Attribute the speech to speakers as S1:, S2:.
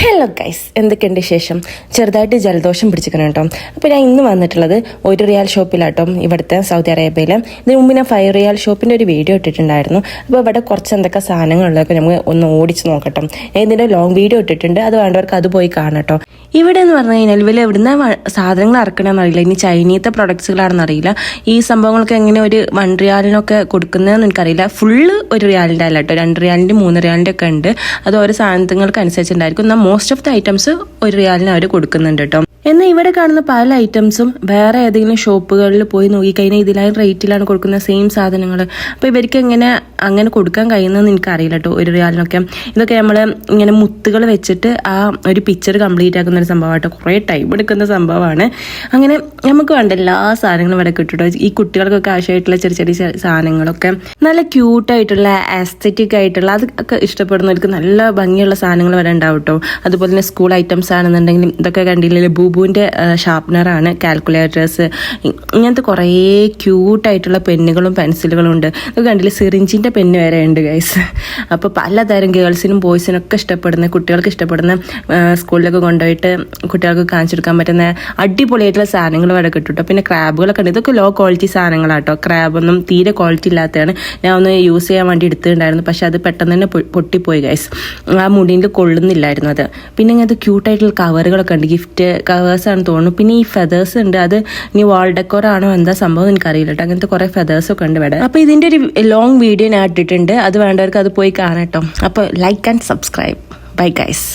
S1: Hello guys, എന്തൊക്കെയുണ്ട് ശേഷം? ചെറുതായിട്ട് ജലദോഷം പിടിച്ചിരിക്കണം കേട്ടോ. അപ്പോൾ ഞാൻ ഇന്ന് വന്നിട്ടുള്ളത് ഒരു റിയാൽ ഷോപ്പിലാട്ടോ, ഇവിടുത്തെ സൗദി അറേബ്യയിൽ. ഇതിന് മുമ്പ് ഞാൻ 5 റിയാൽ ഷോപ്പിൻ്റെ ഒരു വീഡിയോ ഇട്ടിട്ടുണ്ടായിരുന്നു. അപ്പോൾ ഇവിടെ കുറച്ച് എന്തൊക്കെ സാധനങ്ങളുള്ളതൊക്കെ നമുക്ക് ഒന്ന് ഓടിച്ച് നോക്കട്ടോ. ഞാൻ ഇതിൻ്റെ ലോങ് വീഡിയോ ഇട്ടിട്ടുണ്ട്, അത് വേണ്ടവർക്ക് അത് പോയി കാണട്ടോ. ഇവിടെ എന്ന് പറഞ്ഞു കഴിഞ്ഞാൽ ഇവർ എവിടുന്ന സാധനങ്ങൾ ഇറക്കണമെന്ന് അറിയില്ല, ഇനി ചൈനീത്തെ പ്രൊഡക്ട്സുകളാണെന്ന് അറിയില്ല. ഈ സംഭവങ്ങൾക്ക് എങ്ങനെ ഒരു 1 റിയാലിനൊക്കെ കൊടുക്കുന്നതെന്ന് എനിക്കറിയില്ല. ഫുള്ള് 1 റിയാലിൻ്റെ അല്ല കേട്ടോ, 2 റിയാലിൻ്റെ 3 റിയാലിൻ്റെ ഒക്കെ ഉണ്ട്. അത് ഓരോ സാധനങ്ങൾക്ക് അനുസരിച്ചുണ്ടായിരിക്കും. എന്നാൽ മോസ്റ്റ് ഓഫ് ദി ഐറ്റംസ് 1 റിയാലിന് അവർ കൊടുക്കുന്നുണ്ട് കേട്ടോ. എന്നാൽ ഇവിടെ കാണുന്ന പല ഐറ്റംസും വേറെ ഏതെങ്കിലും ഷോപ്പുകളിൽ പോയി നോക്കിക്കഴിഞ്ഞാൽ ഇതിലായ റേറ്റിലാണ് കൊടുക്കുന്ന സെയിം സാധനങ്ങൾ. അപ്പോൾ ഇവർക്ക് എങ്ങനെ അങ്ങനെ കൊടുക്കാൻ കഴിയുന്നതെന്ന് എനിക്കറിയില്ല കേട്ടോ 1 റിയാലിനൊക്കെ. ഇതൊക്കെ നമ്മൾ ഇങ്ങനെ മുത്തുകൾ വെച്ചിട്ട് ആ ഒരു പിക്ചർ കംപ്ലീറ്റ് ആക്കുന്ന ഒരു സംഭവമായിട്ട് കുറേ ടൈം എടുക്കുന്ന സംഭവമാണ്. അങ്ങനെ നമുക്ക് വേണ്ട എല്ലാ സാധനങ്ങളും ഇവിടെ കിട്ടും. ഈ കുട്ടികൾക്കൊക്കെ ആവശ്യമായിട്ടുള്ള ചെറിയ ചെറിയ സാധനങ്ങളൊക്കെ നല്ല ക്യൂട്ടായിട്ടുള്ള ആസ്തറ്റിക് ആയിട്ടുള്ള അതൊക്കെ ഇഷ്ടപ്പെടുന്നവർക്ക് നല്ല ഭംഗിയുള്ള സാധനങ്ങൾ വരെ ഉണ്ടാവും കേട്ടോ. അതുപോലെ തന്നെ സ്കൂൾ ഐറ്റംസ് ആണെന്നുണ്ടെങ്കിലും ഇതൊക്കെ കണ്ടില്ലേ, ബൂബുവിൻ്റെ ഷാർപ്നറാണ്, കാൽക്കുലേറ്റേഴ്സ്, ഇങ്ങനത്തെ കുറേ ക്യൂട്ടായിട്ടുള്ള പെന്നുകളും പെൻസിലുകളും ഉണ്ട്. ഇത് കണ്ടില്ലേ, സിറിഞ്ചിൻ്റെ പെന്ന് വരെ ഉണ്ട് ഗൈസ്. അപ്പോൾ പലതരം ഗേൾസിനും ബോയ്സിനും ഒക്കെ ഇഷ്ടപ്പെടുന്ന, കുട്ടികൾക്ക് ഇഷ്ടപ്പെടുന്ന, സ്കൂളിലൊക്കെ കൊണ്ടുപോയിട്ട് കുട്ടികൾക്ക് കാണിച്ചു കൊടുക്കാൻ പറ്റുന്ന അടിപൊളിയായിട്ടുള്ള സാധനങ്ങൾ ഇവിടെ കിട്ടും കേട്ടോ. പിന്നെ ക്രാബുകളൊക്കെ ഉണ്ട്. ഇതൊക്കെ ലോ ക്വാളിറ്റി സാധനങ്ങളാട്ടോ. ക്രാബൊന്നും തീരെ ക്വാളിറ്റി ഇല്ലാത്തതാണ്. ഞാൻ ഒന്ന് യൂസ് ചെയ്യാൻ വേണ്ടി എടുത്തിട്ടുണ്ടായിരുന്നു, പക്ഷെ അത് പെട്ടെന്ന് തന്നെ പൊട്ടിപ്പോയി ഗൈസ്. ആ മുടിയിൽ കൊള്ളുന്നില്ലായിരുന്നു അത്. പിന്നെ ഇങ്ങനത്തെ ക്യൂട്ടായിട്ടുള്ള കവറുകളൊക്കെ ഉണ്ട്, ഗിഫ്റ്റ് കവേഴ്സാണ് തോന്നുന്നു. പിന്നെ ഈ ഫെതേഴ്സ് ഉണ്ട്, അത് ഇനി വാൾ ഡെക്കോർ ആണോ എന്താ സംഭവം എനിക്കറിയില്ല കേട്ടോ. അങ്ങനത്തെ കുറേ ഫെതേഴ്സൊക്കെ ഉണ്ട് ഇവിടെ. അപ്പോൾ ഇതിൻ്റെ ഒരു ലോങ് വീഡിയോ ഞാൻ ഇട്ടിട്ടുണ്ട്, അത് വേണ്ടവർക്ക് അത് പോയി കാണാം കേട്ടോ. അപ്പോൾ like and subscribe. Bye guys.